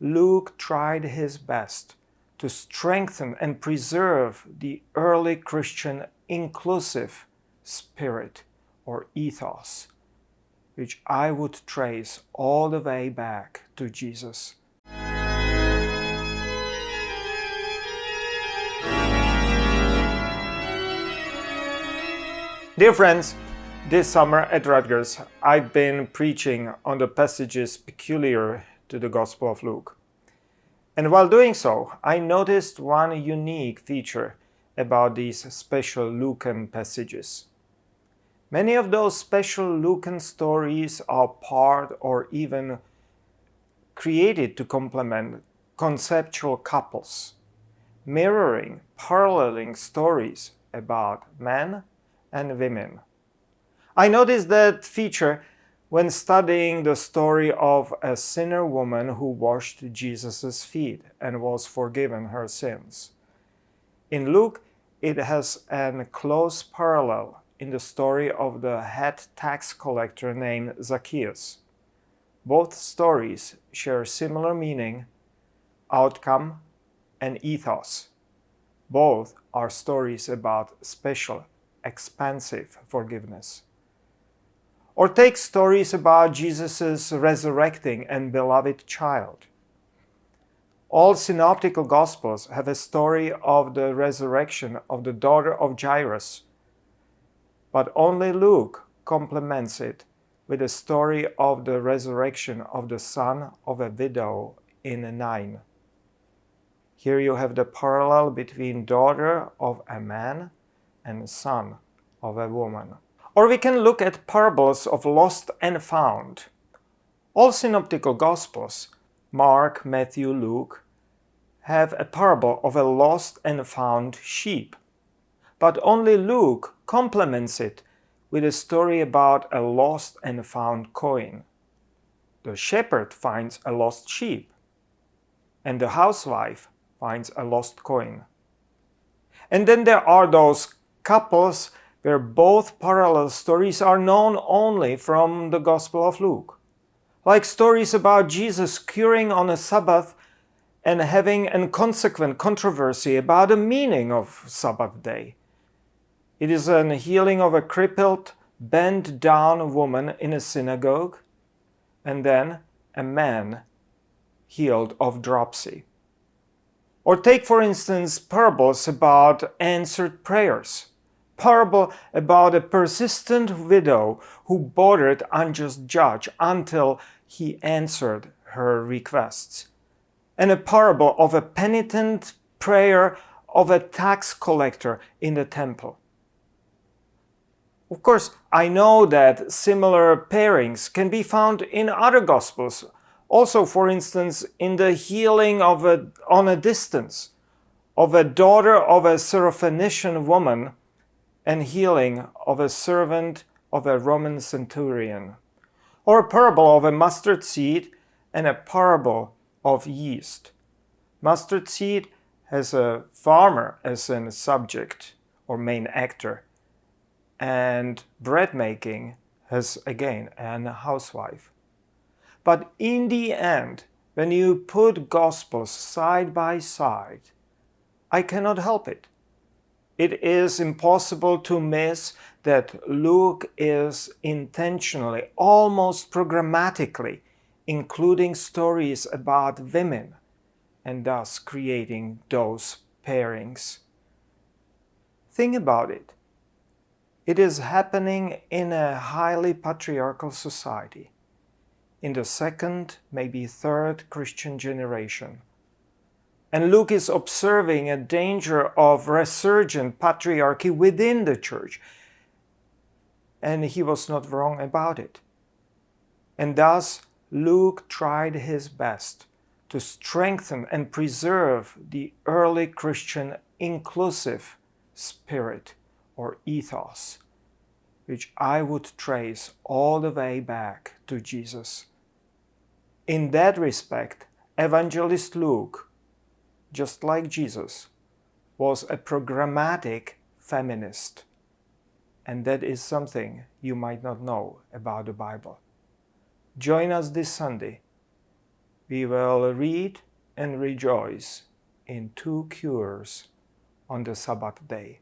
Luke tried his best to strengthen and preserve the early Christian inclusive spirit or ethos, which I would trace all the way back to Jesus. Dear friends, this summer at Rutgers, I've been preaching on the passages peculiar to the Gospel of Luke. And while doing so, I noticed one unique feature about these special Lucan passages. Many of those special Lucan stories are part or even created to complement conceptual couples, mirroring, paralleling stories about men and women. I noticed that feature when studying the story of a sinner woman who washed Jesus' feet and was forgiven her sins. In Luke, it has a close parallel in the story of the head tax collector named Zacchaeus. Both stories share similar meaning, outcome, and ethos. Both are stories about special, expansive forgiveness. Or take stories about Jesus' resurrecting and beloved child. All synoptical gospels have a story of the resurrection of the daughter of Jairus, but only Luke complements it with a story of the resurrection of the son of a widow in 9. Here you have the parallel between daughter of a man and son of a woman. Or we can look at parables of lost and found. All synoptical gospels, Mark, Matthew, Luke, have a parable of a lost and found sheep. But only Luke complements it with a story about a lost and found coin. The shepherd finds a lost sheep, and the housewife finds a lost coin. And then there are those couples where both parallel stories are known only from the Gospel of Luke, like stories about Jesus curing on a Sabbath and having a consequent controversy about the meaning of Sabbath day. It is a healing of a crippled, bent down woman in a synagogue, and then a man healed of dropsy. Or take, for instance, parables about answered prayers. Parable about a persistent widow who bothered unjust judge until he answered her requests. And a parable of a penitent prayer of a tax collector in the temple. Of course, I know that similar pairings can be found in other Gospels. Also, for instance, in the healing on a distance of a daughter of a Syrophoenician woman and healing of a servant of a Roman centurion. Or a parable of a mustard seed and a parable of yeast. Mustard seed has a farmer as a subject or main actor, and bread making has again a housewife. But in the end, when you put Gospels side by side, I cannot help it. It is impossible to miss that Luke is intentionally, almost programmatically, including stories about women and thus creating those pairings. Think about it. It is happening in a highly patriarchal society, in the second, maybe third Christian generation. And Luke is observing a danger of resurgent patriarchy within the church. And he was not wrong about it. And thus, Luke tried his best to strengthen and preserve the early Christian inclusive spirit or ethos, which I would trace all the way back to Jesus. In that respect, Evangelist Luke, just like Jesus, was a programmatic feminist. And that is something you might not know about the Bible. Join us this Sunday. we will read and rejoice in two cures on the Sabbath day.